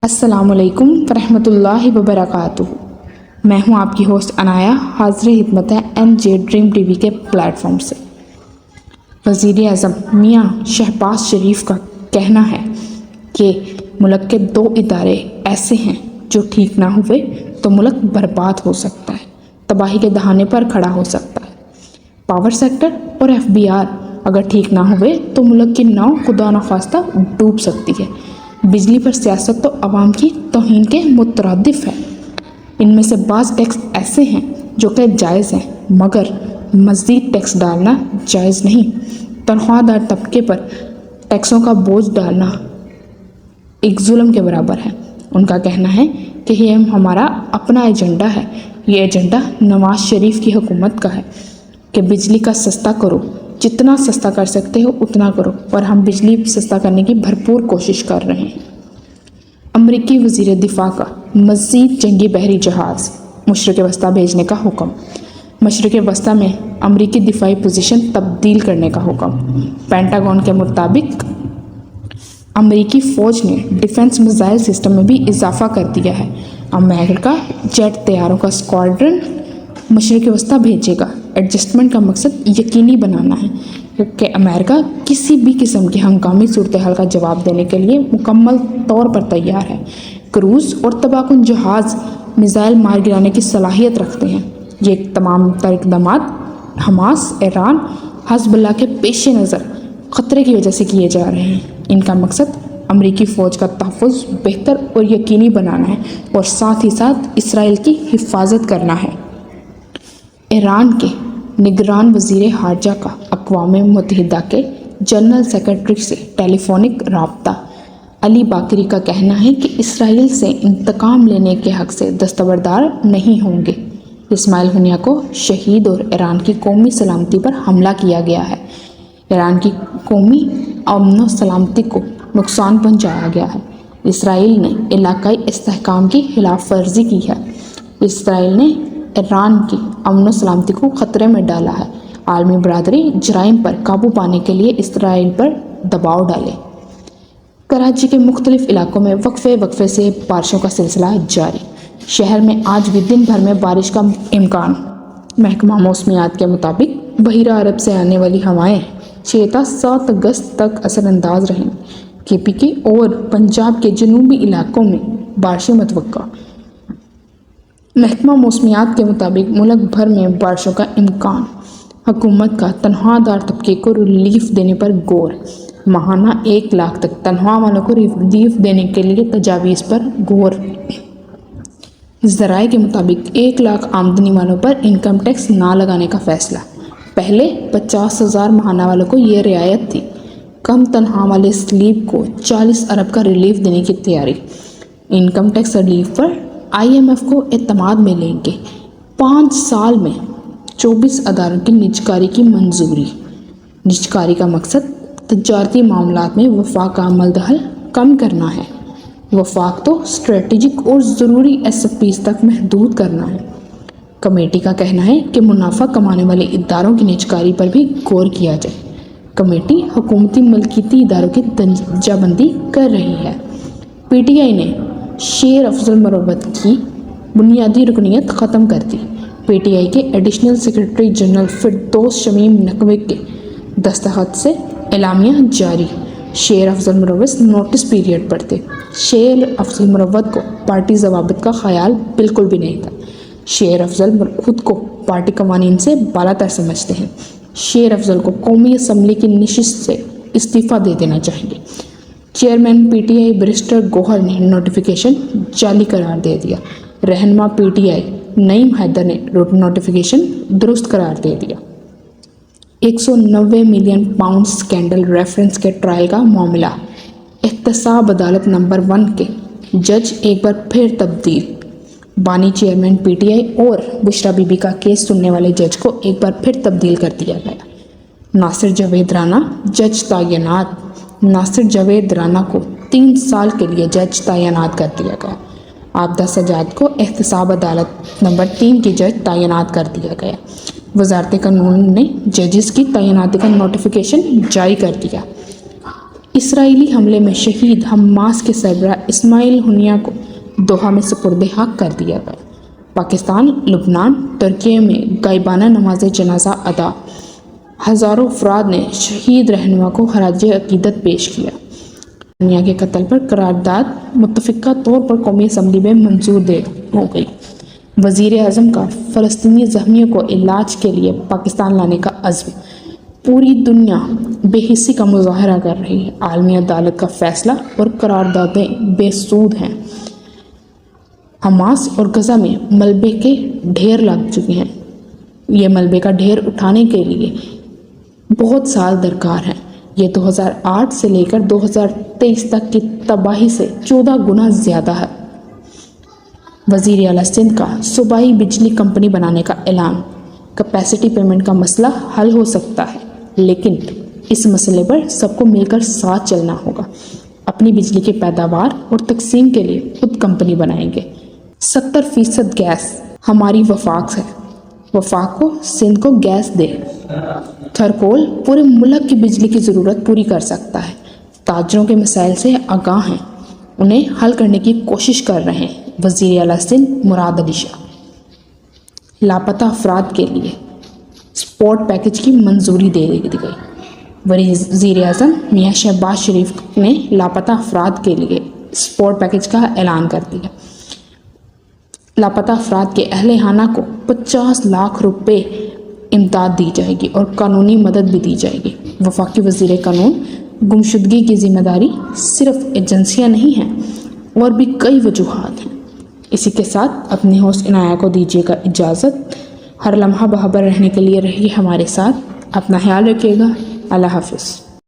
السلام علیکم ورحمۃ اللہ وبرکاتہ۔ میں ہوں آپ کی ہوسٹ عنایا، حاضر خدمت ہے NJ ڈریم ٹی وی کے پلیٹ فارم سے۔ وزیر اعظم میاں شہباز شریف کا کہنا ہے کہ ملک کے 2 ادارے ایسے ہیں جو ٹھیک نہ ہوئے تو ملک برباد ہو سکتا ہے، تباہی کے دہانے پر کھڑا ہو سکتا ہے۔ پاور سیکٹر اور FBR اگر ٹھیک نہ ہوئے تو ملک کی ناؤ خدا نخواستہ ڈوب سکتی ہے۔ بجلی پر سیاست تو عوام کی توہین کے مترادف ہے۔ ان میں سے بعض ٹیکس ایسے ہیں جو کہ جائز ہیں، مگر مزید ٹیکس ڈالنا جائز نہیں۔ تنخواہ دار طبقے پر ٹیکسوں کا بوجھ ڈالنا ایک ظلم کے برابر ہے۔ ان کا کہنا ہے کہ یہ ہمارا اپنا ایجنڈا ہے، یہ ایجنڈا نواز شریف کی حکومت کا ہے کہ بجلی کا سستا کرو، جتنا سستا کر سکتے ہو اتنا کرو، اور ہم بجلی سستا کرنے کی بھرپور کوشش کر رہے ہیں۔ امریکی وزیر دفاع کا مزید جنگی بحری جہاز مشرق وسطیٰ بھیجنے کا حکم۔ مشرق وسطیٰ میں امریکی دفاعی پوزیشن تبدیل کرنے کا حکم۔ پینٹاگون کے مطابق امریکی فوج نے ڈیفنس میزائل سسٹم میں بھی اضافہ کر دیا ہے۔ امریکہ جیٹ طیاروں کا اسکواڈرن مشرق وسطیٰ بھیجے گا۔ ایڈجسٹمنٹ کا مقصد یقینی بنانا ہے کہ امریکہ کسی بھی قسم کی ہنگامی صورتحال کا جواب دینے کے لیے مکمل طور پر تیار ہے۔ کروز اور تباہ کن جہاز میزائل مار گرانے کی صلاحیت رکھتے ہیں۔ یہ تمام تر اقدامات حماس، ایران، حزب اللہ کے پیش نظر خطرے کی وجہ سے کیے جا رہے ہیں۔ ان کا مقصد امریکی فوج کا تحفظ بہتر اور یقینی بنانا ہے اور ساتھ ہی ساتھ اسرائیل کی حفاظت کرنا ہے۔ ایران کے نگران وزیر خارجہ کا اقوام متحدہ کے جنرل سیکرٹری سے ٹیلی فونک رابطہ۔ علی باکری کا کہنا ہے کہ اسرائیل سے انتقام لینے کے حق سے دستبردار نہیں ہوں گے۔ اسماعیل ہنیہ کو شہید اور ایران کی قومی سلامتی پر حملہ کیا گیا ہے۔ ایران کی قومی امن و سلامتی کو نقصان پہنچایا گیا ہے۔ اسرائیل نے علاقائی استحکام کی خلاف ورزی کی ہے۔ اسرائیل نے ایران کی امن و سلامتی کو خطرے میں ڈالا ہے۔ عالمی برادری جرائم پر قابو پانے کے لیے اسرائیل پر دباؤ ڈالے۔ کراچی کے مختلف علاقوں میں وقفے سے بارشوں کا سلسلہ جاری۔ شہر میں آج بھی دن بھر میں بارش کا امکان۔ محکمہ موسمیات کے مطابق بحیرہ عرب سے آنے والی ہوائیں 6 تا 7 اگست تک اثر انداز رہیں۔ KPK اور پنجاب کے جنوبی علاقوں میں بارشیں متوقع۔ محکمہ موسمیات کے مطابق ملک بھر میں بارشوں کا امکان۔ حکومت کا تنخواہ دار طبقے کو ریلیف دینے پر غور۔ ماہانہ 1 لاکھ تک تنخواہ والوں کو ریلیف دینے کے لیے تجاویز پر غور۔ ذرائع کے مطابق 1 لاکھ آمدنی والوں پر انکم ٹیکس نہ لگانے کا فیصلہ۔ پہلے 50,000 ماہانہ والوں کو یہ رعایت تھی۔ کم تنخواہ والے سلیب کو 40 ارب کا ریلیف دینے کی تیاری۔ انکم ٹیکس ریلیف پر IMF کو اعتماد میں لیں گے۔ 5 سال میں 24 اداروں کی نجکاری کی منظوری۔ نجکاری کا مقصد تجارتی معاملات میں وفاق کا عمل دخل کم کرنا ہے۔ وفاق تو اسٹریٹجک اور ضروری SFPs تک محدود کرنا ہے۔ کمیٹی کا کہنا ہے کہ منافع کمانے والے اداروں کی نجکاری پر بھی غور کیا جائے۔ کمیٹی حکومتی ملکیتی اداروں کی درجہ بندی کر رہی ہے۔ PTI نے شیر افضل مروت کی بنیادی رکنیت ختم کر دی۔ PTI کے additional secretary general Firdous Shamim Naqvi کے دستخط سے اعلامیہ جاری۔ شیر افضل مروت نوٹس پیریڈ پر تھے۔ شیر افضل مروت کو پارٹی ضوابط کا خیال بالکل بھی نہیں تھا۔ شیر افضل خود کو پارٹی قوانین سے بالا تر سمجھتے ہیں۔ شیر افضل کو قومی اسمبلی کی نشست سے استعفیٰ دے دینا چاہیے۔ چیئرمین PTI بیرسٹر گوہر نے نوٹیفیکیشن جعلی قرار دے دیا۔ رہنما PTI نعیم حیدر نے نوٹیفیکیشن درست قرار دے دیا۔ 190 ملین پاؤنڈ اسکینڈل ریفرنس کے ٹرائل کا معاملہ۔ احتساب عدالت نمبر 1 کے جج ایک بار پھر تبدیل۔ بانی چیئرمین PTI اور بشرا بی بی کا کیس سننے والے جج کو ایک بار پھر تبدیل کر دیا گیا۔ ناصر جاوید رانا جج تعینات۔ ناصر جاوید رانا کو 3 سال کے لیے جج تعینات کر دیا گیا۔ عابدہ سجاد کو احتساب عدالت نمبر 3 کی جج تعینات کر دیا گیا۔ وزارت قانون نے ججز کی تعیناتی کا نوٹیفیکیشن جاری کر دیا۔ اسرائیلی حملے میں شہید حماس کے سربراہ اسماعیل ہنیہ کو دوحہ میں سپرد حق کر دیا گیا۔ پاکستان، لبنان، ترکی میں غائبانہ نماز جنازہ ادا، ہزاروں افراد نے شہید رہنما کو خراج عقیدت پیش کیا۔ ہنیہ کے قتل پر قرارداد متفقہ طور پر قومی اسمبلی میں منظور ہو گئی۔ وزیر اعظم کا فلسطینی زخمیوں کو علاج کے لیے پاکستان لانے کا عزم۔ پوری دنیا بے حسی کا مظاہرہ کر رہی ہے۔ عالمی عدالت کا فیصلہ اور قراردادیں بے سود ہیں۔ حماس اور غزہ میں ملبے کے ڈھیر لگ چکے ہیں۔ یہ ملبے کا ڈھیر اٹھانے کے لیے بہت سال درکار ہیں۔ یہ 2008 سے لے کر 2023 تک کی تباہی سے 14 گنا زیادہ ہے۔ وزیر اعلیٰ سندھ کا صوبائی بجلی کمپنی بنانے کا اعلان۔ کیپیسٹی پیمنٹ کا مسئلہ حل ہو سکتا ہے، لیکن اس مسئلے پر سب کو مل کر ساتھ چلنا ہوگا۔ اپنی بجلی کی پیداوار اور تقسیم کے لیے خود کمپنی بنائیں گے۔ 70% گیس ہماری وفاق ہے۔ وفاق کو سندھ کو گیس دے۔ تھرکول پورے ملک کی بجلی کی ضرورت پوری کر سکتا ہے۔ تاجروں کے مسائل سے آگاہ ہیں، انہیں حل کرنے کی کوشش کر رہے ہیں۔ وزیر اعلیٰ سندھ مراد علی شاہ۔ لاپتہ افراد کے لیے سپورٹ پیکج کی منظوری دے دی گئی۔ وزیر اعظم میاں شہباز شریف نے لاپتہ افراد کے لیے سپورٹ پیکج کا اعلان کر دیا۔ لاپتہ افراد کے اہل خانہ کو 50 لاکھ روپے امداد دی جائے گی اور قانونی مدد بھی دی جائے گی۔ وفاقی وزیر قانون گمشدگی کی ذمہ داری صرف ایجنسیاں نہیں ہیں، اور بھی کئی وجوہات ہیں۔ اسی کے ساتھ اپنی ہوسٹ عنایہ کو دیجیے گا اجازت۔ ہر لمحہ باخبر رہنے کے لیے رہیے ہمارے ساتھ۔ اپنا خیال رکھیے گا۔ اللہ حافظ۔